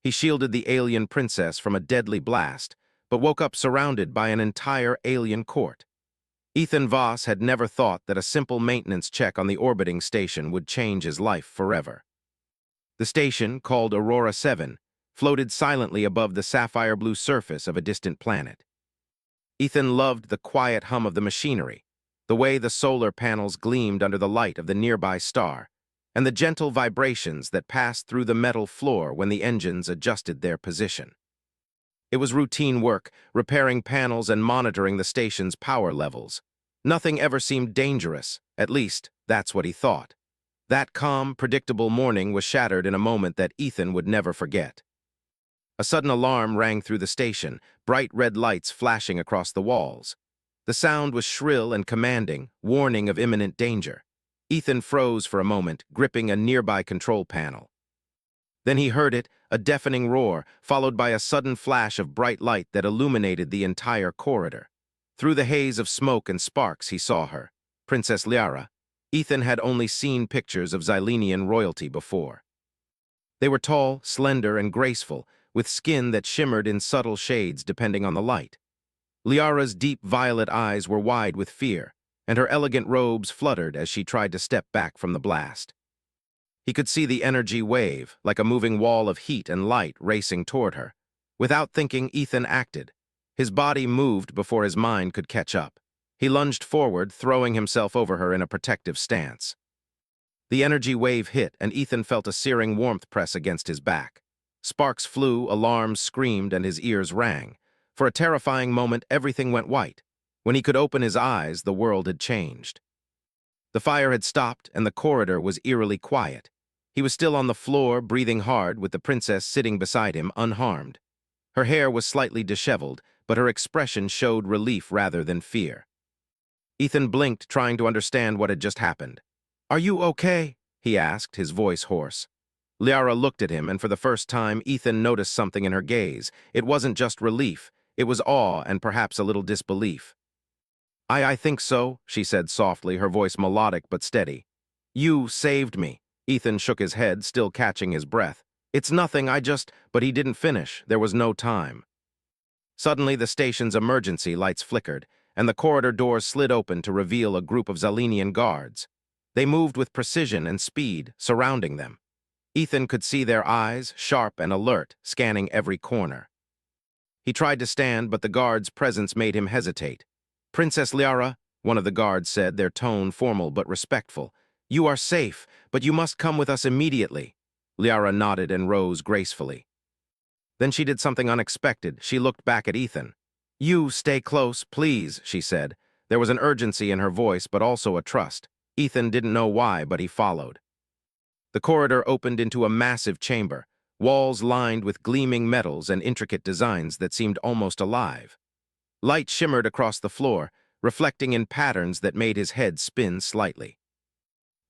He shielded the alien princess from a deadly blast, but woke up surrounded by an entire alien court. Ethan Voss had never thought that a simple maintenance check on the orbiting station would change his life forever. The station, called Aurora 7, floated silently above the sapphire-blue surface of a distant planet. Ethan loved the quiet hum of the machinery, the way the solar panels gleamed under the light of the nearby star, and the gentle vibrations that passed through the metal floor when the engines adjusted their position. It was routine work, repairing panels and monitoring the station's power levels. Nothing ever seemed dangerous, at least, that's what he thought. That calm, predictable morning was shattered in a moment that Ethan would never forget. A sudden alarm rang through the station, bright red lights flashing across the walls. The sound was shrill and commanding, warning of imminent danger. Ethan froze for a moment, gripping a nearby control panel. Then he heard it, a deafening roar, followed by a sudden flash of bright light that illuminated the entire corridor. Through the haze of smoke and sparks he saw her, Princess Liara. Ethan had only seen pictures of Xylenian royalty before. They were tall, slender, and graceful, with skin that shimmered in subtle shades depending on the light. Liara's deep violet eyes were wide with fear, and her elegant robes fluttered as she tried to step back from the blast. He could see the energy wave, like a moving wall of heat and light racing toward her. Without thinking, Ethan acted. His body moved before his mind could catch up. He lunged forward, throwing himself over her in a protective stance. The energy wave hit, and Ethan felt a searing warmth press against his back. Sparks flew, alarms screamed, and his ears rang. For a terrifying moment, everything went white. When he could open his eyes, the world had changed. The fire had stopped, and the corridor was eerily quiet. He was still on the floor, breathing hard, with the princess sitting beside him, unharmed. Her hair was slightly disheveled, but her expression showed relief rather than fear. Ethan blinked, trying to understand what had just happened. "Are you okay?" he asked, his voice hoarse. Liara looked at him, and for the first time, Ethan noticed something in her gaze. It wasn't just relief. It was awe and perhaps a little disbelief. I think so," she said softly, her voice melodic but steady. "You saved me." Ethan shook his head, still catching his breath. "It's nothing, But he didn't finish. There was no time. Suddenly, the station's emergency lights flickered, and the corridor doors slid open to reveal a group of Xylenian guards. They moved with precision and speed, surrounding them. Ethan could see their eyes, sharp and alert, scanning every corner. He tried to stand, but the guard's presence made him hesitate. "Princess Liara," one of the guards said, their tone formal but respectful. "You are safe, but you must come with us immediately." Liara nodded and rose gracefully. Then she did something unexpected. She looked back at Ethan. "You stay close, please," she said. There was an urgency in her voice, but also a trust. Ethan didn't know why, but he followed. The corridor opened into a massive chamber, walls lined with gleaming metals and intricate designs that seemed almost alive. Light shimmered across the floor, reflecting in patterns that made his head spin slightly.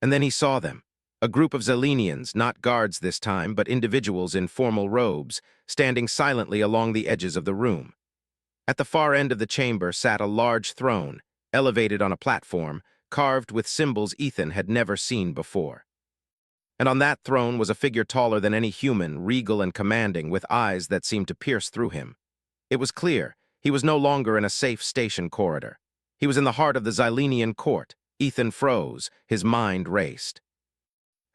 And then he saw them. A group of Xylenians, not guards this time, but individuals in formal robes, standing silently along the edges of the room. At the far end of the chamber sat a large throne, elevated on a platform, carved with symbols Ethan had never seen before. And on that throne was a figure taller than any human, regal and commanding, with eyes that seemed to pierce through him. It was clear, he was no longer in a safe station corridor. He was in the heart of the Xylenian court. Ethan froze, his mind raced.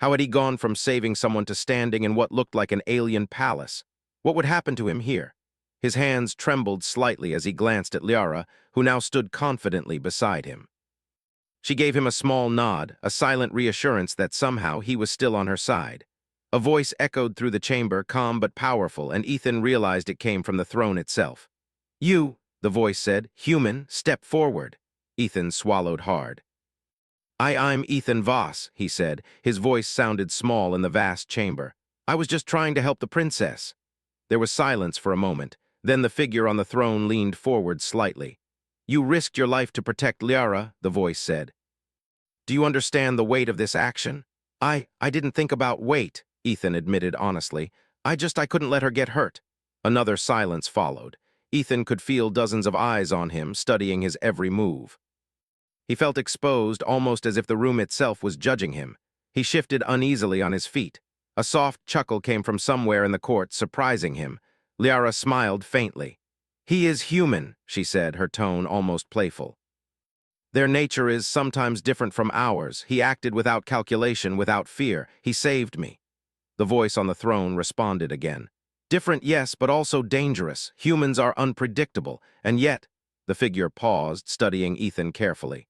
How had he gone from saving someone to standing in what looked like an alien palace? What would happen to him here? His hands trembled slightly as he glanced at Liara, who now stood confidently beside him. She gave him a small nod, a silent reassurance that somehow he was still on her side. A voice echoed through the chamber, calm but powerful, and Ethan realized it came from the throne itself. "You," the voice said, "human, step forward." Ethan swallowed hard. I'm Ethan Voss," he said. His voice sounded small in the vast chamber. "I was just trying to help the princess." There was silence for a moment. Then the figure on the throne leaned forward slightly. "You risked your life to protect Liara," the voice said. "Do you understand the weight of this action?" I didn't think about weight," Ethan admitted honestly. I couldn't let her get hurt." Another silence followed. Ethan could feel dozens of eyes on him, studying his every move. He felt exposed, almost as if the room itself was judging him. He shifted uneasily on his feet. A soft chuckle came from somewhere in the court, surprising him. Liara smiled faintly. "He is human," she said, her tone almost playful. "Their nature is sometimes different from ours. He acted without calculation, without fear. He saved me." The voice on the throne responded again. "Different, yes, but also dangerous. Humans are unpredictable, and yet—" The figure paused, studying Ethan carefully.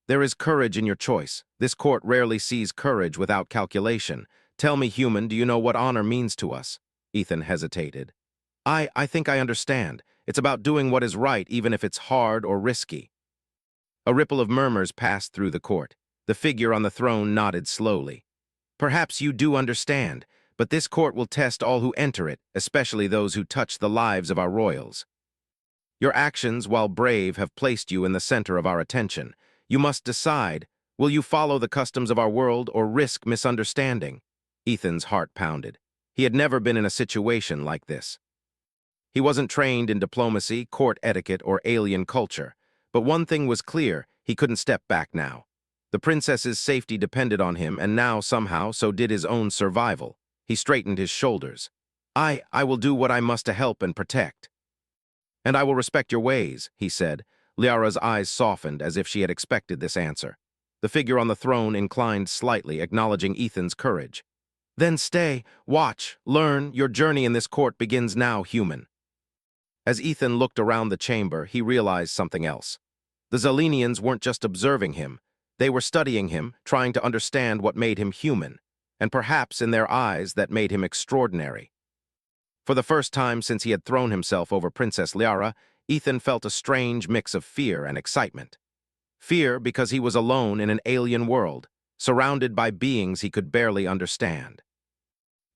"There is courage in your choice. This court rarely sees courage without calculation. Tell me, human, do you know what honor means to us?" Ethan hesitated. I think I understand. It's about doing what is right, even if it's hard or risky." A ripple of murmurs passed through the court. The figure on the throne nodded slowly. "Perhaps you do understand, but this court will test all who enter it, especially those who touch the lives of our royals. Your actions, while brave, have placed you in the center of our attention. You must decide, will you follow the customs of our world or risk misunderstanding?" Ethan's heart pounded. He had never been in a situation like this. He wasn't trained in diplomacy, court etiquette, or alien culture. But one thing was clear, he couldn't step back now. The princess's safety depended on him, and now, somehow, so did his own survival. He straightened his shoulders. I will do what I must to help and protect." "And I will respect your ways," he said. Liara's eyes softened as if she had expected this answer. The figure on the throne inclined slightly, acknowledging Ethan's courage. "Then stay, watch, learn. Your journey in this court begins now, human." As Ethan looked around the chamber, he realized something else. The Zelenians weren't just observing him. They were studying him, trying to understand what made him human, and perhaps in their eyes that made him extraordinary. For the first time since he had thrown himself over Princess Liara, Ethan felt a strange mix of fear and excitement. Fear because he was alone in an alien world, surrounded by beings he could barely understand.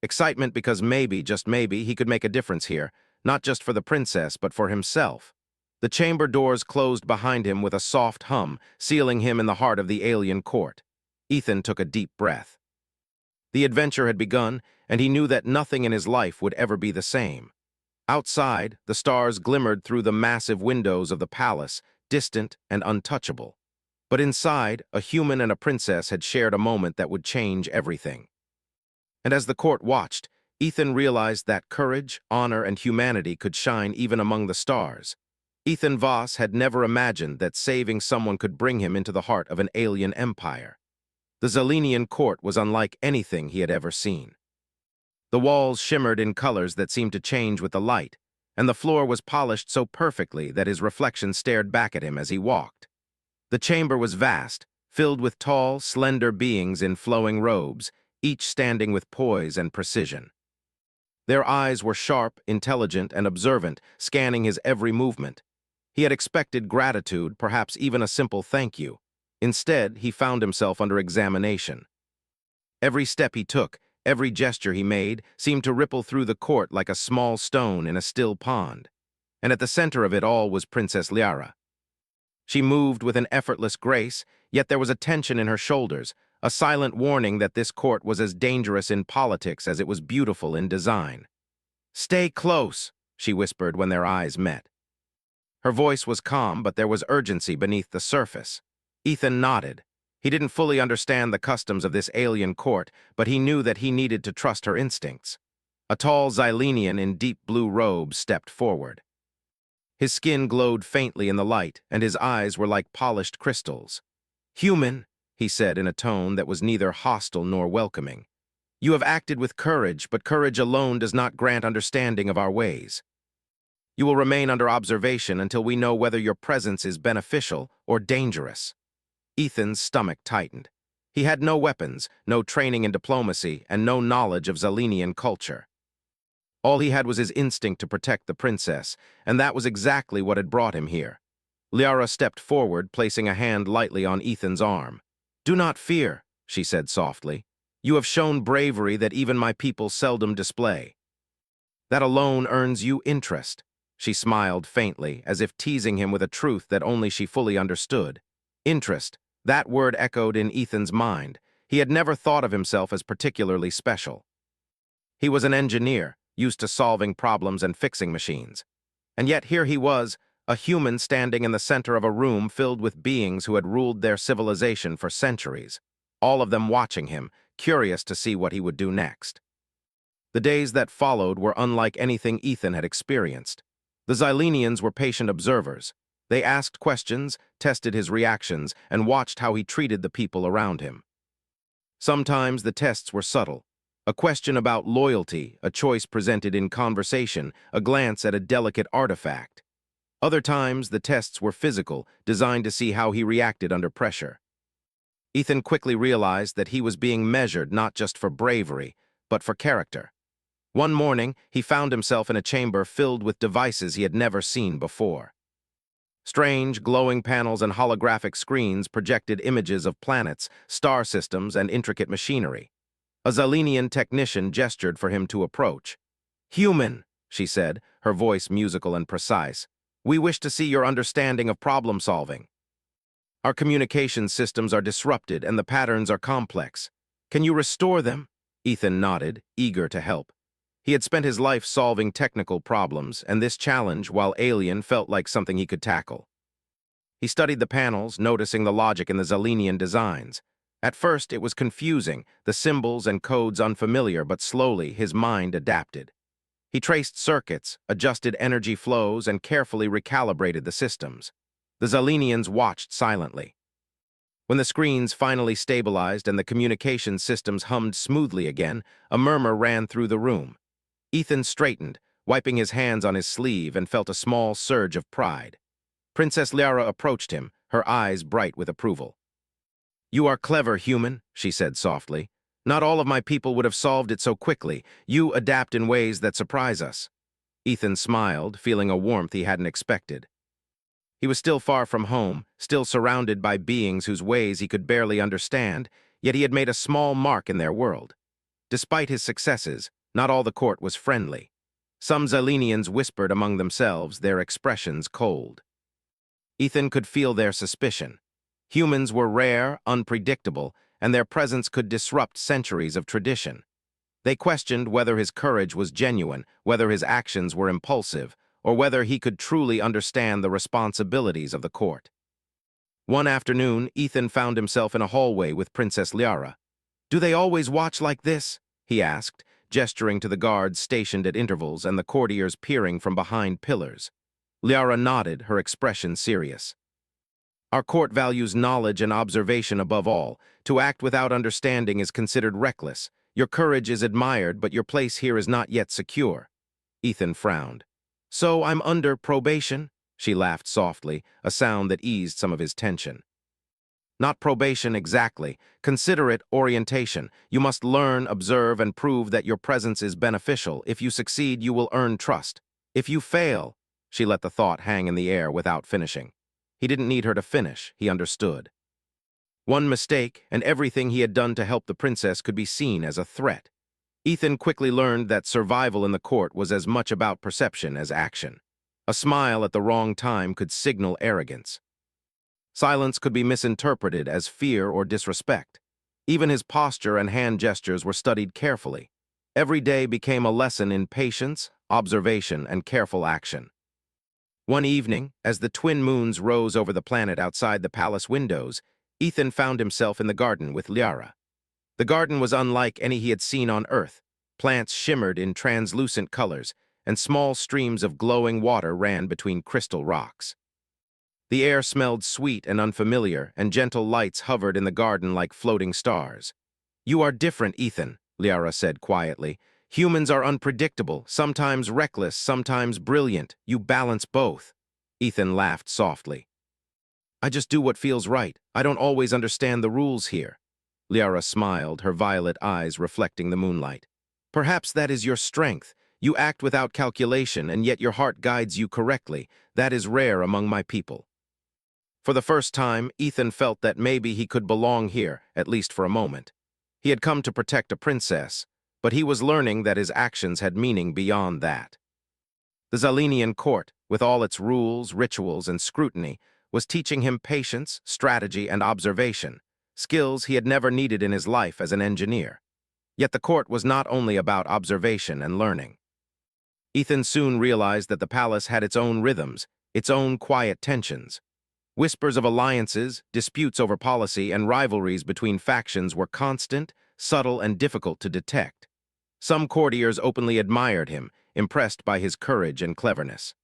Excitement because maybe, just maybe, he could make a difference here, not just for the princess, but for himself. The chamber doors closed behind him with a soft hum, sealing him in the heart of the alien court. Ethan took a deep breath. The adventure had begun, and he knew that nothing in his life would ever be the same. Outside, the stars glimmered through the massive windows of the palace, distant and untouchable. But inside, a human and a princess had shared a moment that would change everything. And as the court watched, Ethan realized that courage, honor, and humanity could shine even among the stars. Ethan Voss had never imagined that saving someone could bring him into the heart of an alien empire. The Zelenian court was unlike anything he had ever seen. The walls shimmered in colors that seemed to change with the light, and the floor was polished so perfectly that his reflection stared back at him as he walked. The chamber was vast, filled with tall, slender beings in flowing robes, each standing with poise and precision. Their eyes were sharp, intelligent, and observant, scanning his every movement. He had expected gratitude, perhaps even a simple thank you. Instead, he found himself under examination. Every step he took, every gesture he made, seemed to ripple through the court like a small stone in a still pond. And at the center of it all was Princess Liara. She moved with an effortless grace, yet there was a tension in her shoulders, a silent warning that this court was as dangerous in politics as it was beautiful in design. "Stay close," she whispered when their eyes met. Her voice was calm, but there was urgency beneath the surface. Ethan nodded. He didn't fully understand the customs of this alien court, but he knew that he needed to trust her instincts. A tall Xylenian in deep blue robes stepped forward. His skin glowed faintly in the light, and his eyes were like polished crystals. "Human," he said in a tone that was neither hostile nor welcoming. "You have acted with courage, but courage alone does not grant understanding of our ways. You will remain under observation until we know whether your presence is beneficial or dangerous." Ethan's stomach tightened. He had no weapons, no training in diplomacy, and no knowledge of Xylenian culture. All he had was his instinct to protect the princess, and that was exactly what had brought him here. Liara stepped forward, placing a hand lightly on Ethan's arm. "Do not fear," she said softly. "You have shown bravery that even my people seldom display. That alone earns you interest." She smiled faintly, as if teasing him with a truth that only she fully understood. Interest, that word echoed in Ethan's mind. He had never thought of himself as particularly special. He was an engineer, used to solving problems and fixing machines. And yet here he was, a human standing in the center of a room filled with beings who had ruled their civilization for centuries, all of them watching him, curious to see what he would do next. The days that followed were unlike anything Ethan had experienced. The Xylenians were patient observers. They asked questions, tested his reactions, and watched how he treated the people around him. Sometimes the tests were subtle. A question about loyalty, a choice presented in conversation, a glance at a delicate artifact. Other times, the tests were physical, designed to see how he reacted under pressure. Ethan quickly realized that he was being measured not just for bravery, but for character. One morning, he found himself in a chamber filled with devices he had never seen before. Strange, glowing panels and holographic screens projected images of planets, star systems, and intricate machinery. A Xylenian technician gestured for him to approach. "Human," she said, her voice musical and precise. "We wish to see your understanding of problem-solving. Our communication systems are disrupted and the patterns are complex. Can you restore them?" Ethan nodded, eager to help. He had spent his life solving technical problems, and this challenge, while alien, felt like something he could tackle. He studied the panels, noticing the logic in the Xylenian designs. At first, it was confusing, the symbols and codes unfamiliar, but slowly his mind adapted. He traced circuits, adjusted energy flows, and carefully recalibrated the systems. The Xylenians watched silently. When the screens finally stabilized and the communication systems hummed smoothly again, a murmur ran through the room. Ethan straightened, wiping his hands on his sleeve, and felt a small surge of pride. Princess Liara approached him, her eyes bright with approval. "You are clever, human," she said softly. "Not all of my people would have solved it so quickly. You adapt in ways that surprise us." Ethan smiled, feeling a warmth he hadn't expected. He was still far from home, still surrounded by beings whose ways he could barely understand, yet he had made a small mark in their world. Despite his successes, not all the court was friendly. Some Xylenians whispered among themselves, their expressions cold. Ethan could feel their suspicion. Humans were rare, unpredictable, and their presence could disrupt centuries of tradition. They questioned whether his courage was genuine, whether his actions were impulsive, or whether he could truly understand the responsibilities of the court. One afternoon, Ethan found himself in a hallway with Princess Liara. "Do they always watch like this?" he asked, gesturing to the guards stationed at intervals and the courtiers peering from behind pillars. Liara nodded, her expression serious. "Our court values knowledge and observation above all. To act without understanding is considered reckless. Your courage is admired, but your place here is not yet secure." Ethan frowned. "So I'm under probation?" She laughed softly, a sound that eased some of his tension. "Not probation exactly. Consider it orientation. You must learn, observe, and prove that your presence is beneficial. If you succeed, you will earn trust. If you fail—" She let the thought hang in the air without finishing. He didn't need her to finish, he understood. One mistake, and everything he had done to help the princess could be seen as a threat. Ethan quickly learned that survival in the court was as much about perception as action. A smile at the wrong time could signal arrogance. Silence could be misinterpreted as fear or disrespect. Even his posture and hand gestures were studied carefully. Every day became a lesson in patience, observation, and careful action. One evening, as the twin moons rose over the planet outside the palace windows, Ethan found himself in the garden with Liara. The garden was unlike any he had seen on Earth. Plants shimmered in translucent colors, and small streams of glowing water ran between crystal rocks. The air smelled sweet and unfamiliar, and gentle lights hovered in the garden like floating stars. "You are different, Ethan," Liara said quietly. "Humans are unpredictable, sometimes reckless, sometimes brilliant. You balance both." Ethan laughed softly. "I just do what feels right. I don't always understand the rules here." Liara smiled, her violet eyes reflecting the moonlight. "Perhaps that is your strength. You act without calculation, and yet your heart guides you correctly. That is rare among my people." For the first time, Ethan felt that maybe he could belong here, at least for a moment. He had come to protect a princess, but he was learning that his actions had meaning beyond that. The Xylenian court, with all its rules, rituals, and scrutiny, was teaching him patience, strategy, and observation, skills he had never needed in his life as an engineer. Yet the court was not only about observation and learning. Ethan soon realized that the palace had its own rhythms, its own quiet tensions. Whispers of alliances, disputes over policy, and rivalries between factions were constant, subtle and difficult to detect. Some courtiers openly admired him, impressed by his courage and cleverness.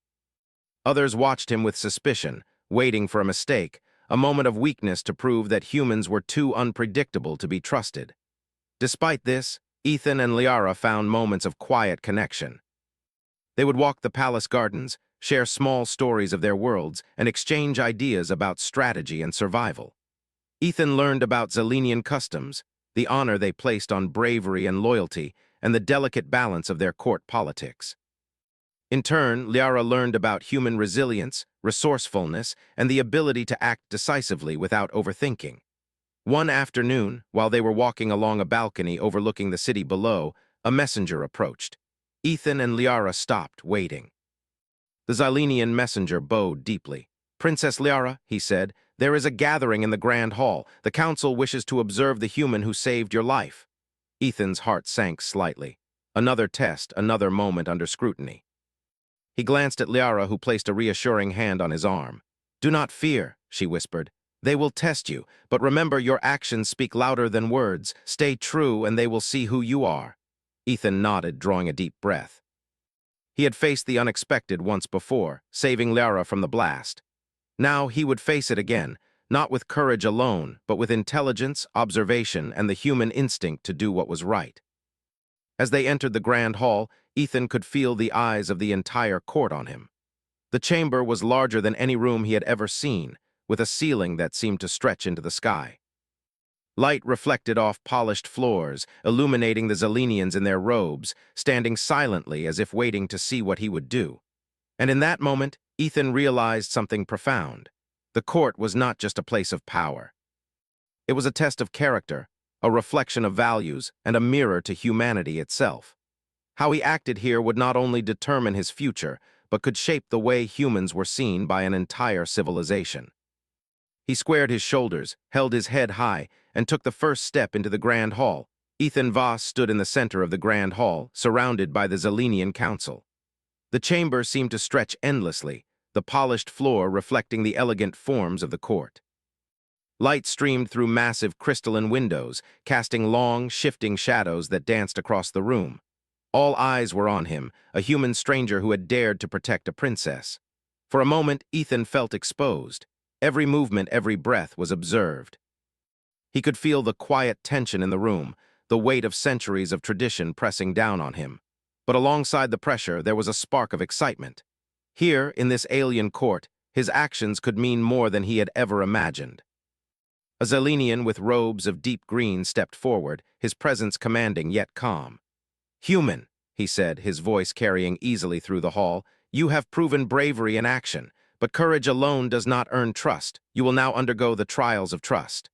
Others watched him with suspicion, waiting for a mistake, a moment of weakness to prove that humans were too unpredictable to be trusted. Despite this, Ethan and Liara found moments of quiet connection. They would walk the palace gardens, share small stories of their worlds, and exchange ideas about strategy and survival. Ethan learned about Zelenian customs, the honor they placed on bravery and loyalty, and the delicate balance of their court politics. In turn, Liara learned about human resilience, resourcefulness, and the ability to act decisively without overthinking. One afternoon, while they were walking along a balcony overlooking the city below, a messenger approached. Ethan and Liara stopped, waiting. The Xylenian messenger bowed deeply. "Princess Liara," he said, "there is a gathering in the Grand Hall. The council wishes to observe the human who saved your life." Ethan's heart sank slightly. Another test, another moment under scrutiny. He glanced at Liara, who placed a reassuring hand on his arm. "Do not fear," she whispered. "They will test you, but remember your actions speak louder than words. Stay true and they will see who you are." Ethan nodded, drawing a deep breath. He had faced the unexpected once before, saving Liara from the blast. Now he would face it again, not with courage alone, but with intelligence, observation, and the human instinct to do what was right. As they entered the Grand Hall, Ethan could feel the eyes of the entire court on him. The chamber was larger than any room he had ever seen, with a ceiling that seemed to stretch into the sky. Light reflected off polished floors, illuminating the Zelenians in their robes, standing silently as if waiting to see what he would do. And in that moment, Ethan realized something profound. The court was not just a place of power. It was a test of character, a reflection of values, and a mirror to humanity itself. How he acted here would not only determine his future, but could shape the way humans were seen by an entire civilization. He squared his shoulders, held his head high, and took the first step into the Grand Hall. Ethan Voss stood in the center of the Grand Hall, surrounded by the Zelenian Council. The chamber seemed to stretch endlessly, the polished floor reflecting the elegant forms of the court. Light streamed through massive crystalline windows, casting long, shifting shadows that danced across the room. All eyes were on him, a human stranger who had dared to protect a princess. For a moment, Ethan felt exposed. Every movement, every breath was observed. He could feel the quiet tension in the room, the weight of centuries of tradition pressing down on him. But alongside the pressure, there was a spark of excitement. Here, in this alien court, his actions could mean more than he had ever imagined. A Zelenian with robes of deep green stepped forward, his presence commanding yet calm. "Human," he said, his voice carrying easily through the hall, "you have proven bravery in action, but courage alone does not earn trust. You will now undergo the trials of trust.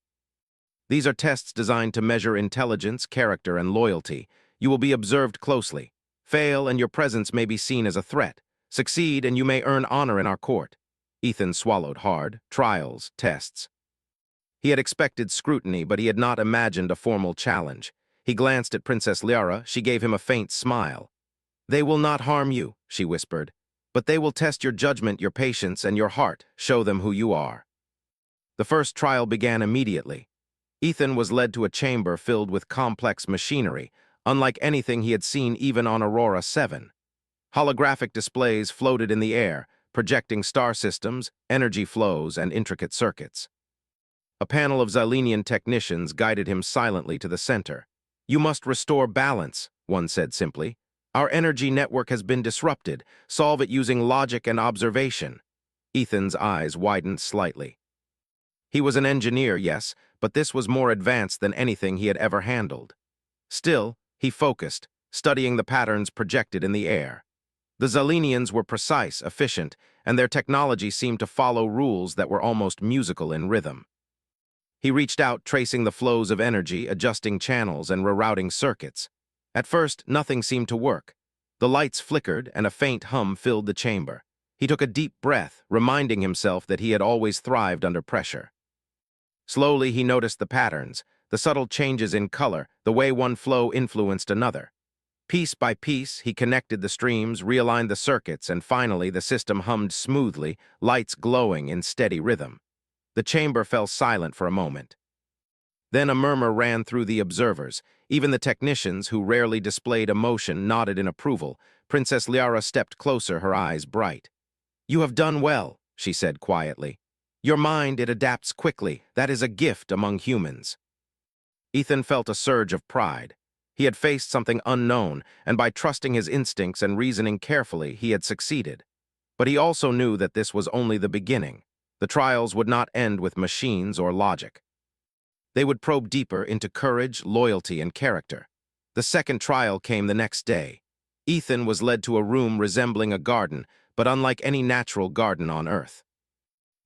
These are tests designed to measure intelligence, character, and loyalty. You will be observed closely. Fail, and your presence may be seen as a threat. Succeed, and you may earn honor in our court." Ethan swallowed hard. Trials, tests. He had expected scrutiny, but he had not imagined a formal challenge. He glanced at Princess Liara. She gave him a faint smile. "They will not harm you," she whispered, "but they will test your judgment, your patience, and your heart. Show them who you are." The first trial began immediately. Ethan was led to a chamber filled with complex machinery, unlike anything he had seen even on Aurora 7. Holographic displays floated in the air, projecting star systems, energy flows, and intricate circuits. A panel of Xylenian technicians guided him silently to the center. "You must restore balance," one said simply. "Our energy network has been disrupted. Solve it using logic and observation." Ethan's eyes widened slightly. He was an engineer, yes, but this was more advanced than anything he had ever handled. Still, he focused, studying the patterns projected in the air. The Xylenians were precise, efficient, and their technology seemed to follow rules that were almost musical in rhythm. He reached out, tracing the flows of energy, adjusting channels, and rerouting circuits. At first, nothing seemed to work. The lights flickered, and a faint hum filled the chamber. He took a deep breath, reminding himself that he had always thrived under pressure. Slowly, he noticed the patterns, the subtle changes in color, the way one flow influenced another. Piece by piece, he connected the streams, realigned the circuits, and finally the system hummed smoothly, lights glowing in steady rhythm. The chamber fell silent for a moment. Then a murmur ran through the observers. Even the technicians, who rarely displayed emotion, nodded in approval. Princess Liara stepped closer, her eyes bright. "You have done well," she said quietly. "Your mind, it adapts quickly. That is a gift among humans." Ethan felt a surge of pride. He had faced something unknown, and by trusting his instincts and reasoning carefully, he had succeeded. But he also knew that this was only the beginning. The trials would not end with machines or logic. They would probe deeper into courage, loyalty, and character. The second trial came the next day. Ethan was led to a room resembling a garden, but unlike any natural garden on Earth.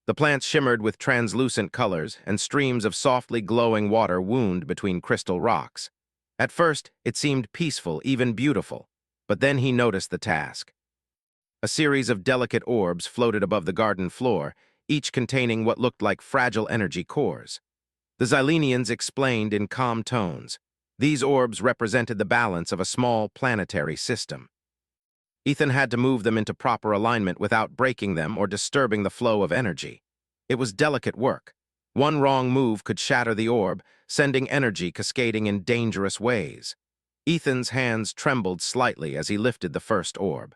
The plants shimmered with translucent colors, and streams of softly glowing water wound between crystal rocks. At first, it seemed peaceful, even beautiful. But then he noticed the task. A series of delicate orbs floated above the garden floor, each containing what looked like fragile energy cores. The Xylenians explained in calm tones. These orbs represented the balance of a small planetary system. Ethan had to move them into proper alignment without breaking them or disturbing the flow of energy. It was delicate work. One wrong move could shatter the orb, sending energy cascading in dangerous ways. Ethan's hands trembled slightly as he lifted the first orb.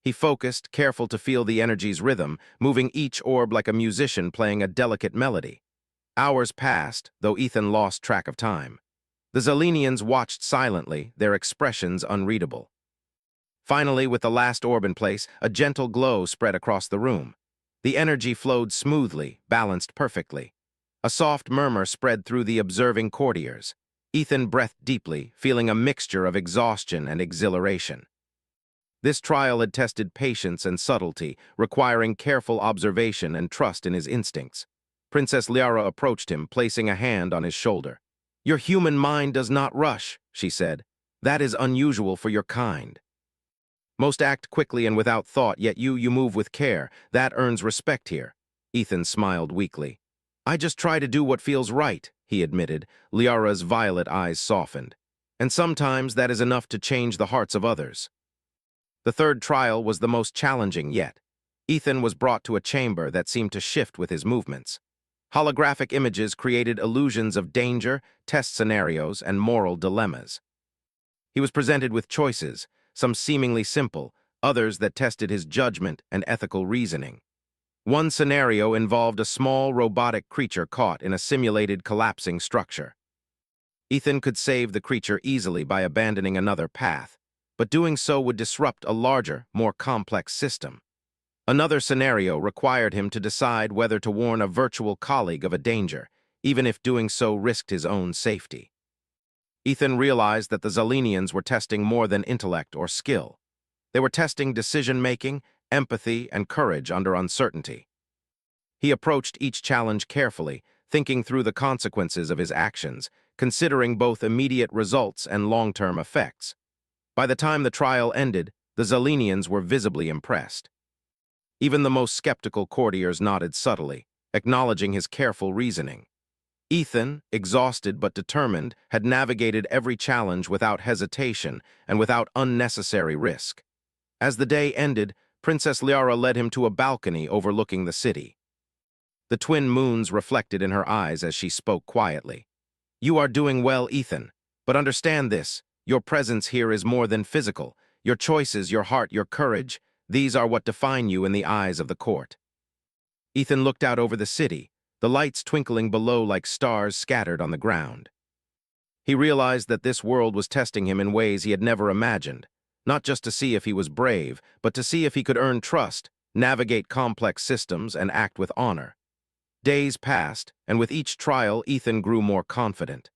He focused, careful to feel the energy's rhythm, moving each orb like a musician playing a delicate melody. Hours passed, though Ethan lost track of time. The Xylenians watched silently, their expressions unreadable. Finally, with the last orb in place, a gentle glow spread across the room. The energy flowed smoothly, balanced perfectly. A soft murmur spread through the observing courtiers. Ethan breathed deeply, feeling a mixture of exhaustion and exhilaration. This trial had tested patience and subtlety, requiring careful observation and trust in his instincts. Princess Liara approached him, placing a hand on his shoulder. "Your human mind does not rush," she said. "That is unusual for your kind. Most act quickly and without thought, yet you move with care. That earns respect here." Ethan smiled weakly. "I just try to do what feels right," he admitted. Liara's violet eyes softened. "And sometimes that is enough to change the hearts of others." The third trial was the most challenging yet. Ethan was brought to a chamber that seemed to shift with his movements. Holographic images created illusions of danger, test scenarios, and moral dilemmas. He was presented with choices, some seemingly simple, others that tested his judgment and ethical reasoning. One scenario involved a small robotic creature caught in a simulated collapsing structure. Ethan could save the creature easily by abandoning another path, but doing so would disrupt a larger, more complex system. Another scenario required him to decide whether to warn a virtual colleague of a danger, even if doing so risked his own safety. Ethan realized that the Xylenians were testing more than intellect or skill. They were testing decision-making, empathy, and courage under uncertainty. He approached each challenge carefully, thinking through the consequences of his actions, considering both immediate results and long-term effects. By the time the trial ended, the Xylenians were visibly impressed. Even the most skeptical courtiers nodded subtly, acknowledging his careful reasoning. Ethan, exhausted but determined, had navigated every challenge without hesitation and without unnecessary risk. As the day ended, Princess Liara led him to a balcony overlooking the city. The twin moons reflected in her eyes as she spoke quietly. "You are doing well, Ethan, but understand this. Your presence here is more than physical. Your choices, your heart, your courage, these are what define you in the eyes of the court." Ethan looked out over the city, the lights twinkling below like stars scattered on the ground. He realized that this world was testing him in ways he had never imagined, not just to see if he was brave, but to see if he could earn trust, navigate complex systems, and act with honor. Days passed, and with each trial, Ethan grew more confident.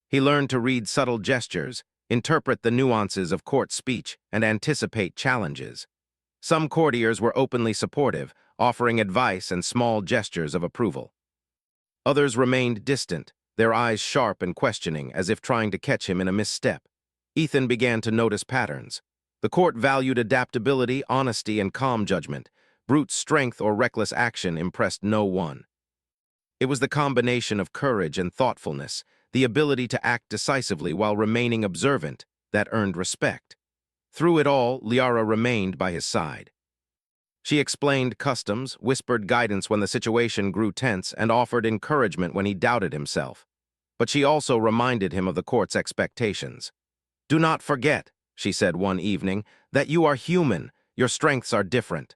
He learned to read subtle gestures, interpret the nuances of court speech, and anticipate challenges. Some courtiers were openly supportive, offering advice and small gestures of approval. Others remained distant, their eyes sharp and questioning, as if trying to catch him in a misstep. Ethan began to notice patterns. The court valued adaptability, honesty, and calm judgment. Brute strength or reckless action impressed no one. It was the combination of courage and thoughtfulness, the ability to act decisively while remaining observant, that earned respect. Through it all, Liara remained by his side. She explained customs, whispered guidance when the situation grew tense, and offered encouragement when he doubted himself. but she also reminded him of the court's expectations. "Do not forget," she said one evening, "that you are human. Your strengths are different.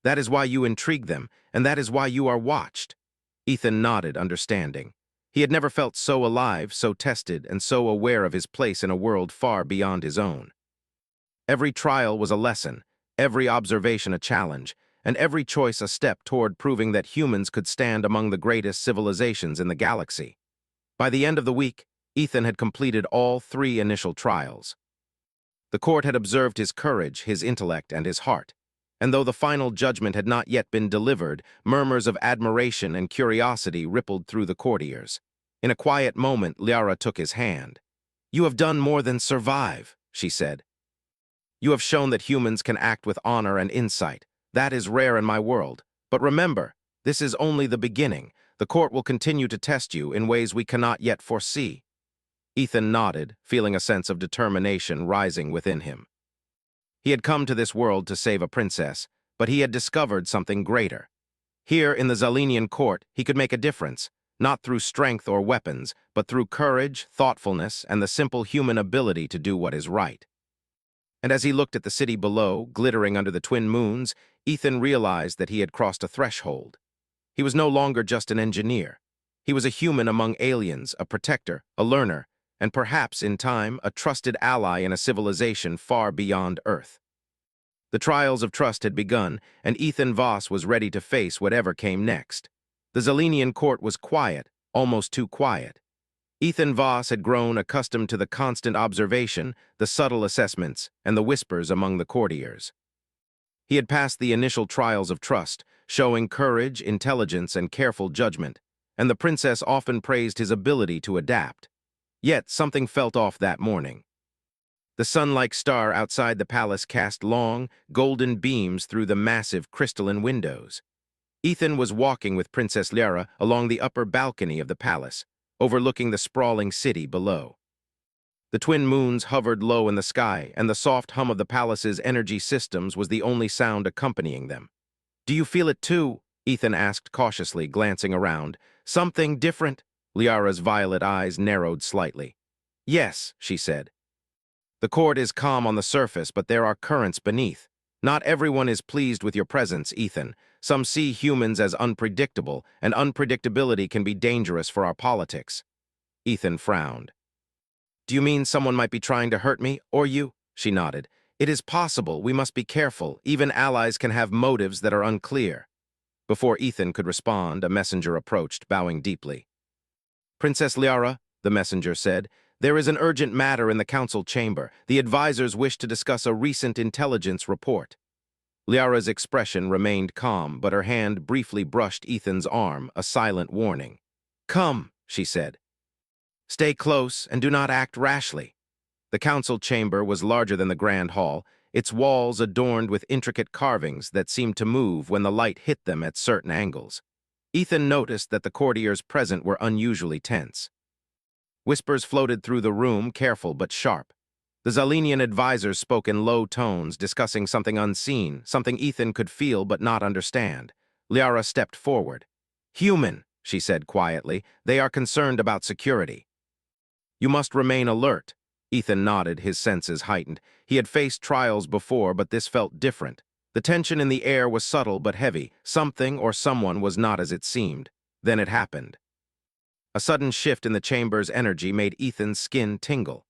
That is why you intrigue them, and that is why you are watched." Ethan nodded, understanding. He had never felt so alive, so tested, and so aware of his place in a world far beyond his own. Every trial was a lesson, every observation a challenge, and every choice a step toward proving that humans could stand among the greatest civilizations in the galaxy. By the end of the week, Ethan had completed all 3 initial trials. The court had observed his courage, his intellect, and his heart, and though the final judgment had not yet been delivered, murmurs of admiration and curiosity rippled through the courtiers. In a quiet moment, Liara took his hand. "You have done more than survive," she said. "You have shown that humans can act with honor and insight. That is rare in my world. But remember, this is only the beginning. The court will continue to test you in ways we cannot yet foresee." Ethan nodded, feeling a sense of determination rising within him. He had come to this world to save a princess, but he had discovered something greater. Here in the Zalenian court, he could make a difference, not through strength or weapons, but through courage, thoughtfulness, and the simple human ability to do what is right. And as he looked at the city below, glittering under the twin moons, Ethan realized that he had crossed a threshold. He was no longer just an engineer. He was a human among aliens, a protector, a learner, and perhaps, in time, a trusted ally in a civilization far beyond Earth. The trials of trust had begun, and Ethan Voss was ready to face whatever came next. The Zalenian court was quiet, almost too quiet. Ethan Voss had grown accustomed to the constant observation, the subtle assessments, and the whispers among the courtiers. He had passed the initial trials of trust, showing courage, intelligence, and careful judgment, and the princess often praised his ability to adapt. Yet something felt off that morning. The sun-like star outside the palace cast long, golden beams through the massive crystalline windows. Ethan was walking with Princess Liara along the upper balcony of the palace, overlooking the sprawling city below. The twin moons hovered low in the sky, and the soft hum of the palace's energy systems was the only sound accompanying them. "Do you feel it too?" Ethan asked cautiously, glancing around. "Something different?" Liara's violet eyes narrowed slightly. "Yes," she said. "The court is calm on the surface, but there are currents beneath. Not everyone is pleased with your presence, Ethan. Some see humans as unpredictable, and unpredictability can be dangerous for our politics." Ethan frowned. "Do you mean someone might be trying to hurt me, or you?" She nodded. "It is possible. We must be careful. Even allies can have motives that are unclear." Before Ethan could respond, a messenger approached, bowing deeply. "Princess Liara," the messenger said, "there is an urgent matter in the council chamber. The advisors wish to discuss a recent intelligence report." Liara's expression remained calm, but her hand briefly brushed Ethan's arm, a silent warning. "Come," she said. "Stay close and do not act rashly." The council chamber was larger than the grand hall, its walls adorned with intricate carvings that seemed to move when the light hit them at certain angles. Ethan noticed that the courtiers present were unusually tense. Whispers floated through the room, careful but sharp. The Zalenian advisors spoke in low tones, discussing something unseen, something Ethan could feel but not understand. Liara stepped forward. "Human," she said quietly. "They are concerned about security." "You must remain alert." Ethan nodded, his senses heightened. He had faced trials before, but this felt different. The tension in the air was subtle but heavy. Something or someone was not as it seemed. Then it happened. A sudden shift in the chamber's energy made Ethan's skin tingle.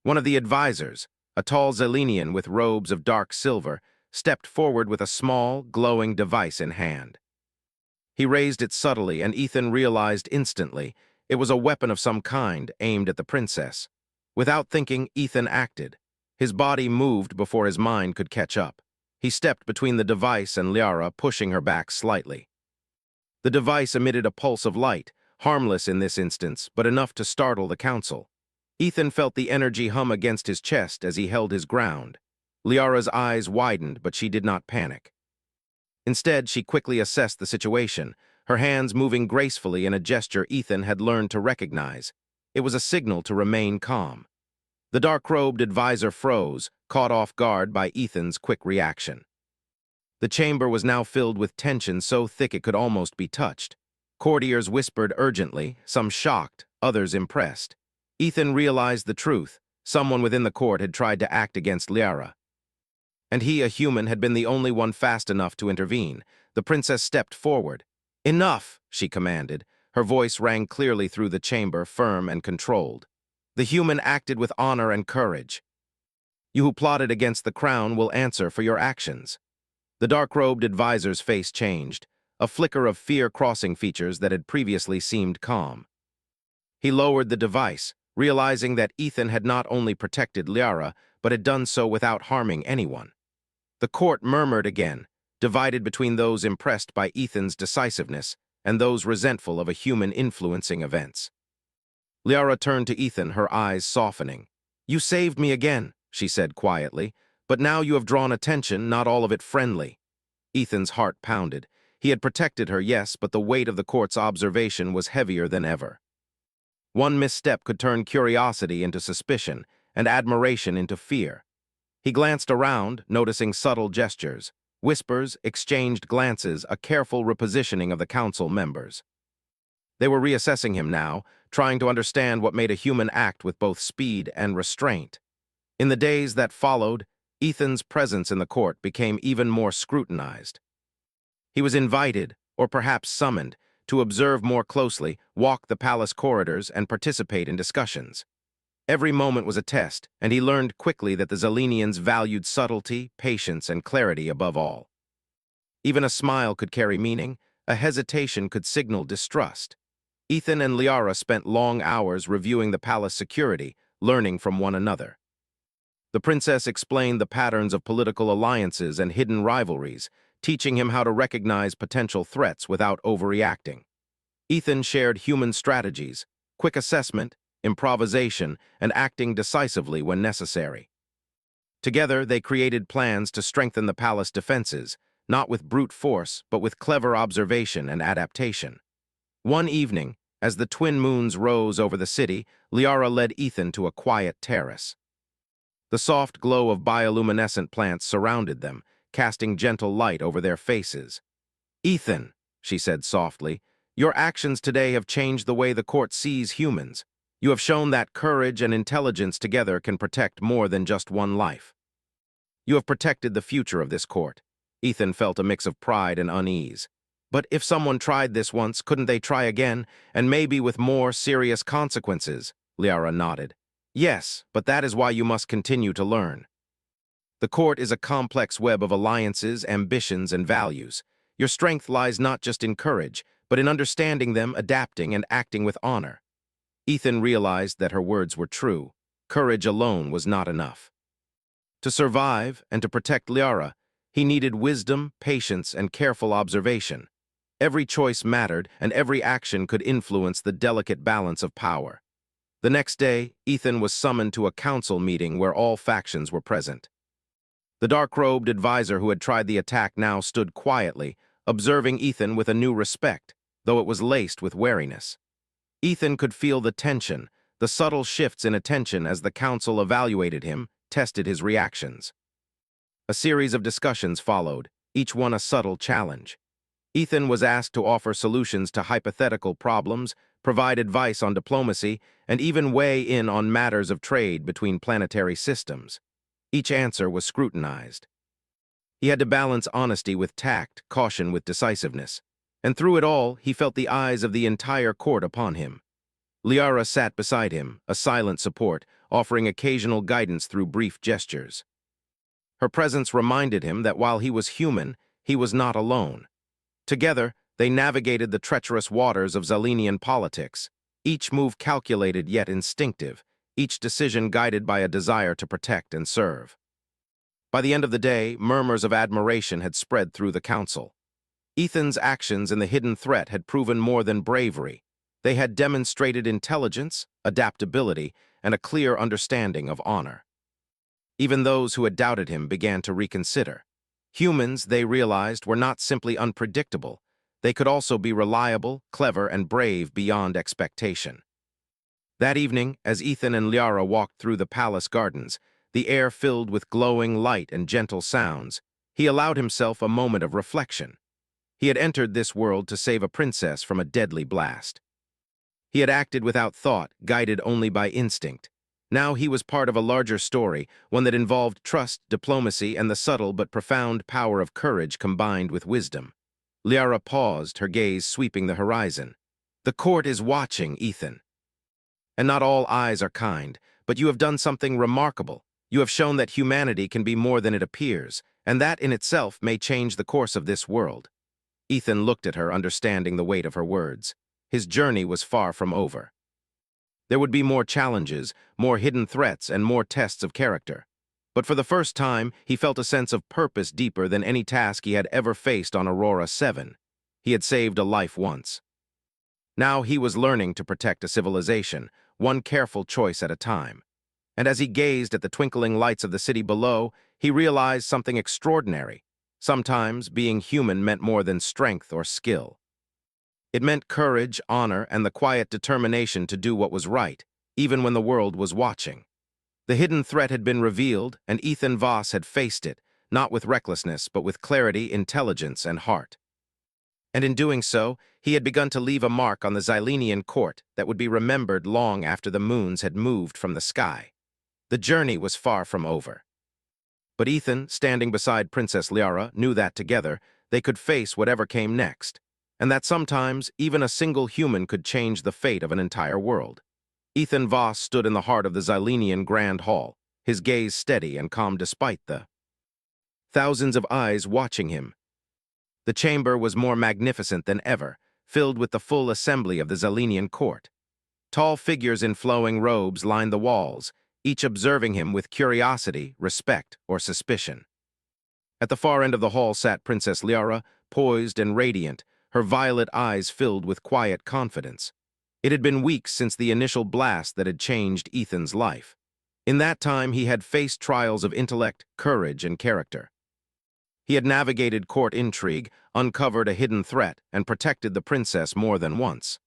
One of the advisors, a tall Zalenian with robes of dark silver, stepped forward with a small, glowing device in hand. He raised it subtly, and Ethan realized instantly it was a weapon of some kind aimed at the princess. Without thinking, Ethan acted. His body moved before his mind could catch up. He stepped between the device and Liara, pushing her back slightly. The device emitted a pulse of light, harmless in this instance, but enough to startle the council. Ethan felt the energy hum against his chest as he held his ground. Liara's eyes widened, but she did not panic. Instead, she quickly assessed the situation, her hands moving gracefully in a gesture Ethan had learned to recognize. It was a signal to remain calm. The dark-robed advisor froze, caught off guard by Ethan's quick reaction. The chamber was now filled with tension so thick it could almost be touched. Courtiers whispered urgently, some shocked, others impressed. Ethan realized the truth. Someone within the court had tried to act against Liara, and he, a human, had been the only one fast enough to intervene. The princess stepped forward. "Enough," she commanded. Her voice rang clearly through the chamber, firm and controlled. The human acted with honor and courage. "You who plotted against the crown will answer for your actions." The dark-robed advisor's face changed, a flicker of fear crossing features that had previously seemed calm. He lowered the device, realizing that Ethan had not only protected Liara, but had done so without harming anyone. The court murmured again, divided between those impressed by Ethan's decisiveness and those resentful of a human influencing events. Liara turned to Ethan, her eyes softening. "You saved me again," she said quietly, "but now you have drawn attention, not all of it friendly." Ethan's heart pounded. He had protected her, yes, but the weight of the court's observation was heavier than ever. One misstep could turn curiosity into suspicion and admiration into fear. He glanced around, noticing subtle gestures, whispers, exchanged glances, a careful repositioning of the council members. They were reassessing him now, trying to understand what made a human act with both speed and restraint. In the days that followed, Ethan's presence in the court became even more scrutinized. He was invited, or perhaps summoned, to observe more closely, walk the palace corridors, and participate in discussions. Every moment was a test, and he learned quickly that the Zelenians valued subtlety, patience, and clarity above all. Even a smile could carry meaning, a hesitation could signal distrust. Ethan and Liara spent long hours reviewing the palace security, learning from one another. The princess explained the patterns of political alliances and hidden rivalries, teaching him how to recognize potential threats without overreacting. Ethan shared human strategies, quick assessment, improvisation, and acting decisively when necessary. Together, they created plans to strengthen the palace defenses, not with brute force, but with clever observation and adaptation. One evening, as the twin moons rose over the city, Liara led Ethan to a quiet terrace. The soft glow of bioluminescent plants surrounded them, casting gentle light over their faces. "Ethan," she said softly, "your actions today have changed the way the court sees humans. You have shown that courage and intelligence together can protect more than just one life. You have protected the future of this court." Ethan felt a mix of pride and unease. But if someone tried this once, couldn't they try again, and maybe with more serious consequences? Liara nodded. "Yes, but that is why you must continue to learn. The court is a complex web of alliances, ambitions, and values. Your strength lies not just in courage, but in understanding them, adapting, and acting with honor." Ethan realized that her words were true. Courage alone was not enough. To survive and to protect Liara, he needed wisdom, patience, and careful observation. Every choice mattered, and every action could influence the delicate balance of power. The next day, Ethan was summoned to a council meeting where all factions were present. The dark-robed advisor who had tried the attack now stood quietly, observing Ethan with a new respect, though it was laced with wariness. Ethan could feel the tension, the subtle shifts in attention as the council evaluated him, tested his reactions. A series of discussions followed, each one a subtle challenge. Ethan was asked to offer solutions to hypothetical problems, provide advice on diplomacy, and even weigh in on matters of trade between planetary systems. Each answer was scrutinized. He had to balance honesty with tact, caution with decisiveness. And through it all, he felt the eyes of the entire court upon him. Liara sat beside him, a silent support, offering occasional guidance through brief gestures. Her presence reminded him that while he was human, he was not alone. Together, they navigated the treacherous waters of Zelenian politics, each move calculated yet instinctive, each decision guided by a desire to protect and serve. By the end of the day, murmurs of admiration had spread through the council. Ethan's actions in the hidden threat had proven more than bravery. They had demonstrated intelligence, adaptability, and a clear understanding of honor. Even those who had doubted him began to reconsider. Humans, they realized, were not simply unpredictable. They could also be reliable, clever, and brave beyond expectation. That evening, as Ethan and Liara walked through the palace gardens, the air filled with glowing light and gentle sounds, he allowed himself a moment of reflection. He had entered this world to save a princess from a deadly blast. He had acted without thought, guided only by instinct. Now he was part of a larger story, one that involved trust, diplomacy, and the subtle but profound power of courage combined with wisdom. Liara paused, her gaze sweeping the horizon. The court is watching, Ethan. And not all eyes are kind, but you have done something remarkable. You have shown that humanity can be more than it appears, and that in itself may change the course of this world. Ethan looked at her, understanding the weight of her words. His journey was far from over. There would be more challenges, more hidden threats, and more tests of character. But for the first time, he felt a sense of purpose deeper than any task he had ever faced on Aurora 7. He had saved a life once. Now he was learning to protect a civilization, one careful choice at a time. And as he gazed at the twinkling lights of the city below, he realized something extraordinary. Sometimes being human meant more than strength or skill. It meant courage, honor, and the quiet determination to do what was right, even when the world was watching. The hidden threat had been revealed, and Ethan Voss had faced it, not with recklessness, but with clarity, intelligence, and heart. And in doing so, he had begun to leave a mark on the Xylenian court that would be remembered long after the moons had moved from the sky. The journey was far from over. But Ethan, standing beside Princess Liara, knew that together they could face whatever came next, and that sometimes even a single human could change the fate of an entire world. Ethan Voss stood in the heart of the Xylenian Grand Hall, his gaze steady and calm despite the thousands of eyes watching him. The chamber was more magnificent than ever, filled with the full assembly of the Xylenian court. Tall figures in flowing robes lined the walls, each observing him with curiosity, respect, or suspicion. At the far end of the hall sat Princess Liara, poised and radiant, her violet eyes filled with quiet confidence. It had been weeks since the initial blast that had changed Ethan's life. In that time, he had faced trials of intellect, courage, and character. He had navigated court intrigue, uncovered a hidden threat, and protected the princess more than once.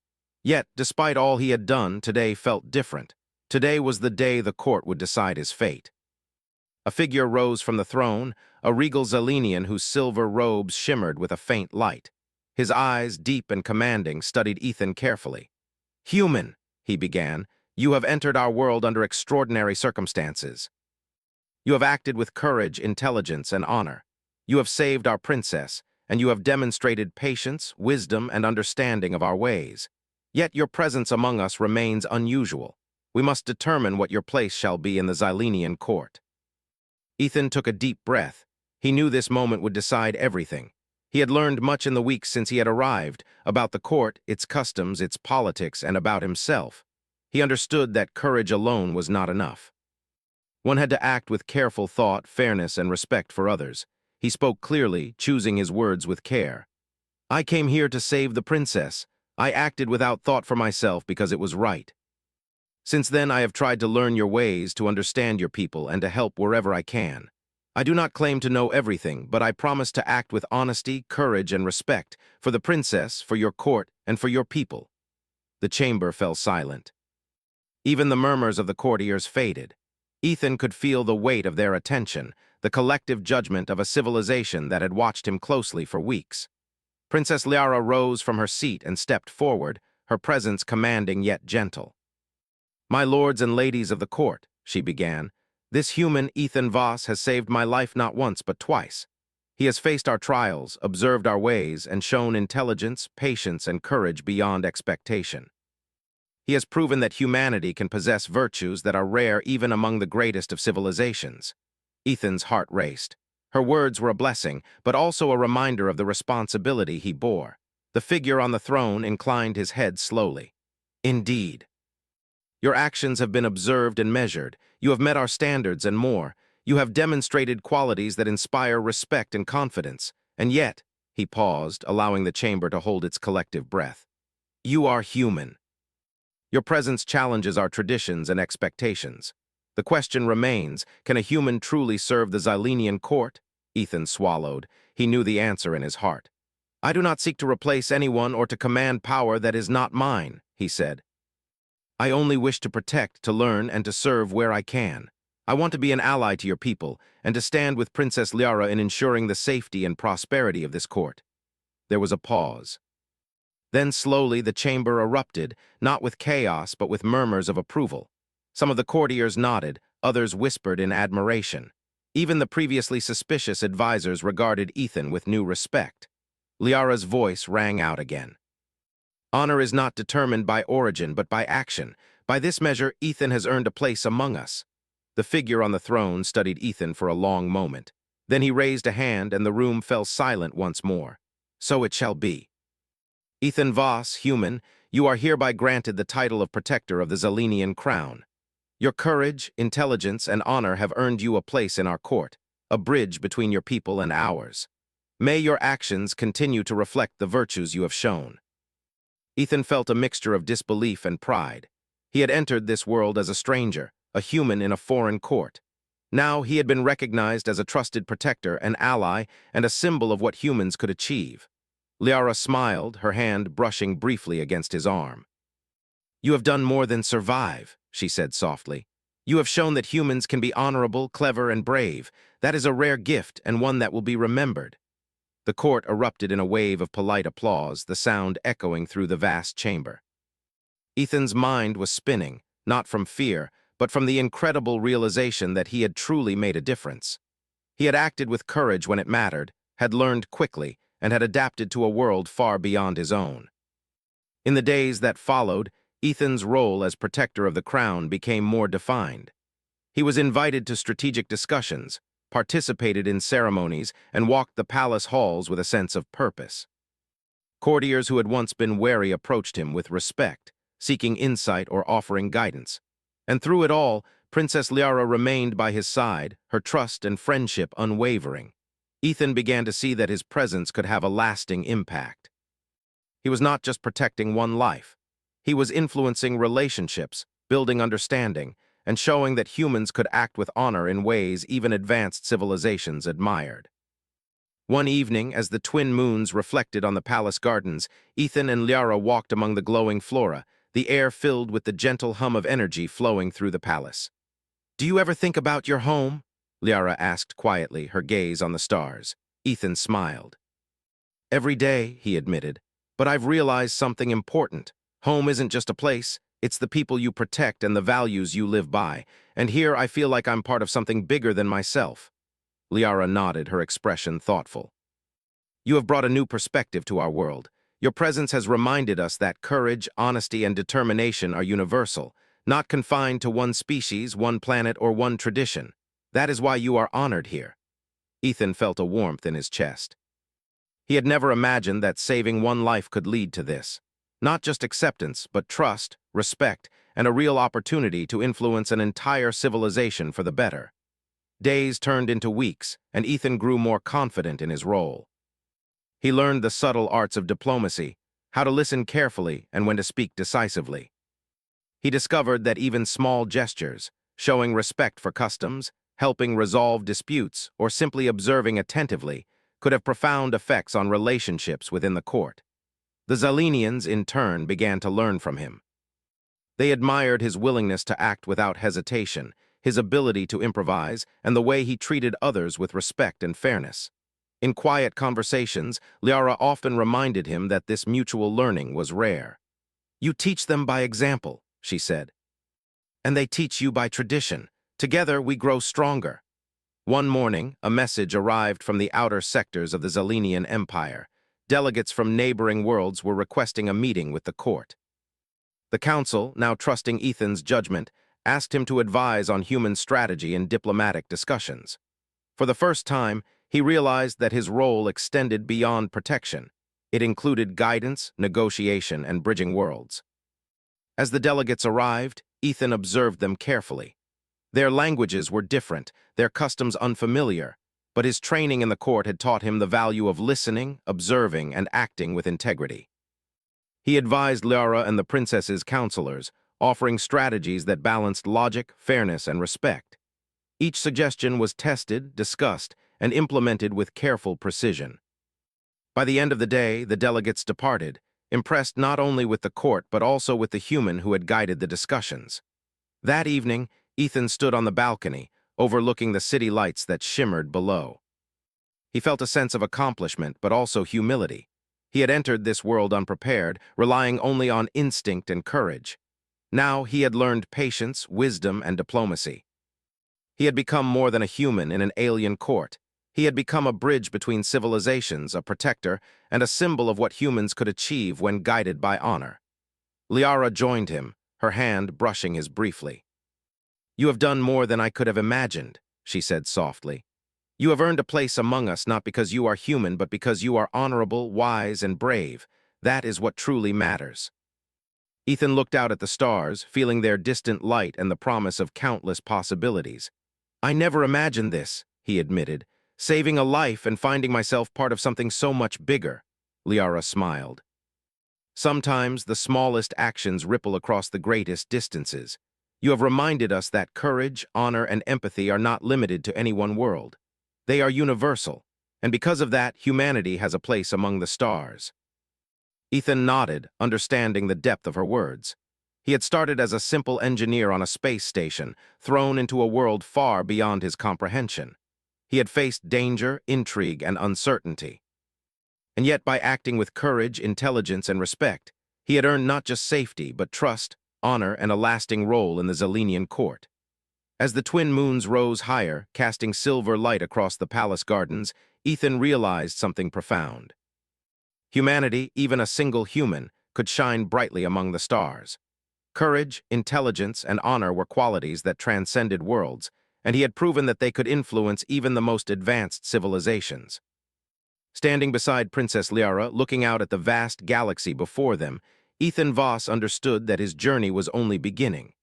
Yet, despite all he had done, today felt different. Today was the day the court would decide his fate. A figure rose from the throne, a regal Xylenian whose silver robes shimmered with a faint light. His eyes, deep and commanding, studied Ethan carefully. "Human," he began, "you have entered our world under extraordinary circumstances. You have acted with courage, intelligence, and honor. You have saved our princess, and you have demonstrated patience, wisdom, and understanding of our ways. Yet your presence among us remains unusual. We must determine what your place shall be in the Xylenian court." Ethan took a deep breath. He knew this moment would decide everything. He had learned much in the weeks since he had arrived, about the court, its customs, its politics, and about himself. He understood that courage alone was not enough. One had to act with careful thought, fairness, and respect for others. He spoke clearly, choosing his words with care. "I came here to save the princess. I acted without thought for myself because it was right. Since then, I have tried to learn your ways, to understand your people, and to help wherever I can. I do not claim to know everything, but I promise to act with honesty, courage, and respect for the princess, for your court, and for your people." The chamber fell silent. Even the murmurs of the courtiers faded. Ethan could feel the weight of their attention, the collective judgment of a civilization that had watched him closely for weeks. Princess Liara rose from her seat and stepped forward, her presence commanding yet gentle. "My lords and ladies of the court," she began, "this human Ethan Voss has saved my life not once but twice. He has faced our trials, observed our ways, and shown intelligence, patience, and courage beyond expectation. He has proven that humanity can possess virtues that are rare even among the greatest of civilizations." Ethan's heart raced. Her words were a blessing, but also a reminder of the responsibility he bore. The figure on the throne inclined his head slowly. "Indeed. Your actions have been observed and measured. You have met our standards and more. You have demonstrated qualities that inspire respect and confidence. And yet," he paused, allowing the chamber to hold its collective breath, "you are human. Your presence challenges our traditions and expectations. The question remains, can a human truly serve the Xylenian court?" Ethan swallowed. He knew the answer in his heart. "I do not seek to replace anyone or to command power that is not mine," he said. "I only wish to protect, to learn, and to serve where I can. I want to be an ally to your people, and to stand with Princess Liara in ensuring the safety and prosperity of this court." There was a pause. Then slowly the chamber erupted, not with chaos but with murmurs of approval. Some of the courtiers nodded, others whispered in admiration. Even the previously suspicious advisors regarded Ethan with new respect. Liara's voice rang out again. Honor is not determined by origin but by action. By this measure, Ethan has earned a place among us. The figure on the throne studied Ethan for a long moment. Then he raised a hand and the room fell silent once more. So it shall be. Ethan Voss, human, you are hereby granted the title of Protector of the Zalenian Crown. Your courage, intelligence, and honor have earned you a place in our court, a bridge between your people and ours. May your actions continue to reflect the virtues you have shown. Ethan felt a mixture of disbelief and pride. He had entered this world as a stranger, a human in a foreign court. Now he had been recognized as a trusted protector, an ally, and a symbol of what humans could achieve. Liara smiled, her hand brushing briefly against his arm. You have done more than survive, she said softly. You have shown that humans can be honorable, clever, and brave. That is a rare gift and one that will be remembered. The court erupted in a wave of polite applause, the sound echoing through the vast chamber. Ethan's mind was spinning, not from fear, but from the incredible realization that he had truly made a difference. He had acted with courage when it mattered, had learned quickly, and had adapted to a world far beyond his own. In the days that followed, Ethan's role as protector of the crown became more defined. He was invited to strategic discussions, participated in ceremonies, and walked the palace halls with a sense of purpose. Courtiers who had once been wary approached him with respect, seeking insight or offering guidance. And through it all, Princess Liara remained by his side, her trust and friendship unwavering. Ethan began to see that his presence could have a lasting impact. He was not just protecting one life. He was influencing relationships, building understanding, and showing that humans could act with honor in ways even advanced civilizations admired. One evening, as the twin moons reflected on the palace gardens, Ethan and Liara walked among the glowing flora, the air filled with the gentle hum of energy flowing through the palace. Do you ever think about your home? Liara asked quietly, her gaze on the stars. Ethan smiled. Every day, he admitted, but I've realized something important. Home isn't just a place, it's the people you protect and the values you live by, and here I feel like I'm part of something bigger than myself. Liara nodded, her expression thoughtful. You have brought a new perspective to our world. Your presence has reminded us that courage, honesty, and determination are universal, not confined to one species, one planet, or one tradition. That is why you are honored here. Ethan felt a warmth in his chest. He had never imagined that saving one life could lead to this. Not just acceptance, but trust, respect, and a real opportunity to influence an entire civilization for the better. Days turned into weeks, and Ethan grew more confident in his role. He learned the subtle arts of diplomacy, how to listen carefully and when to speak decisively. He discovered that even small gestures, showing respect for customs, helping resolve disputes, or simply observing attentively, could have profound effects on relationships within the court. The Zalenians, in turn, began to learn from him. They admired his willingness to act without hesitation, his ability to improvise, and the way he treated others with respect and fairness. In quiet conversations, Liara often reminded him that this mutual learning was rare. You teach them by example, she said. And they teach you by tradition. Together we grow stronger. One morning, a message arrived from the outer sectors of the Zalenian Empire. Delegates from neighboring worlds were requesting a meeting with the court. The council, now trusting Ethan's judgment, asked him to advise on human strategy in diplomatic discussions. For the first time, he realized that his role extended beyond protection. It included guidance, negotiation, and bridging worlds. As the delegates arrived, Ethan observed them carefully. Their languages were different, their customs unfamiliar, but his training in the court had taught him the value of listening, observing, and acting with integrity. He advised Liara and the princess's counselors, offering strategies that balanced logic, fairness, and respect. Each suggestion was tested, discussed, and implemented with careful precision. By the end of the day, the delegates departed, impressed not only with the court but also with the human who had guided the discussions. That evening, Ethan stood on the balcony, overlooking the city lights that shimmered below. He felt a sense of accomplishment but also humility. He had entered this world unprepared, relying only on instinct and courage. Now he had learned patience, wisdom, and diplomacy. He had become more than a human in an alien court. He had become a bridge between civilizations, a protector, and a symbol of what humans could achieve when guided by honor. Liara joined him, her hand brushing his briefly. "You have done more than I could have imagined," she said softly. "You have earned a place among us not because you are human, but because you are honorable, wise, and brave. That is what truly matters." Ethan looked out at the stars, feeling their distant light and the promise of countless possibilities. "I never imagined this," he admitted, "saving a life and finding myself part of something so much bigger." Liara smiled. "Sometimes the smallest actions ripple across the greatest distances. You have reminded us that courage, honor, and empathy are not limited to any one world. They are universal, and because of that, humanity has a place among the stars." Ethan nodded, understanding the depth of her words. He had started as a simple engineer on a space station, thrown into a world far beyond his comprehension. He had faced danger, intrigue, and uncertainty. And yet, by acting with courage, intelligence, and respect, he had earned not just safety, but trust, honor, and a lasting role in the Zelenian court. As the twin moons rose higher, casting silver light across the palace gardens, Ethan realized something profound. Humanity, even a single human, could shine brightly among the stars. Courage, intelligence, and honor were qualities that transcended worlds, and he had proven that they could influence even the most advanced civilizations. Standing beside Princess Liara, looking out at the vast galaxy before them, Ethan Voss understood that his journey was only beginning.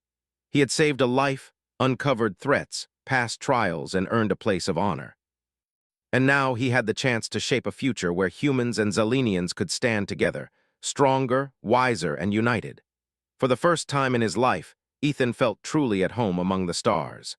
He had saved a life, uncovered threats, passed trials, and earned a place of honor. And now he had the chance to shape a future where humans and Zelenians could stand together, stronger, wiser, and united. For the first time in his life, Ethan felt truly at home among the stars.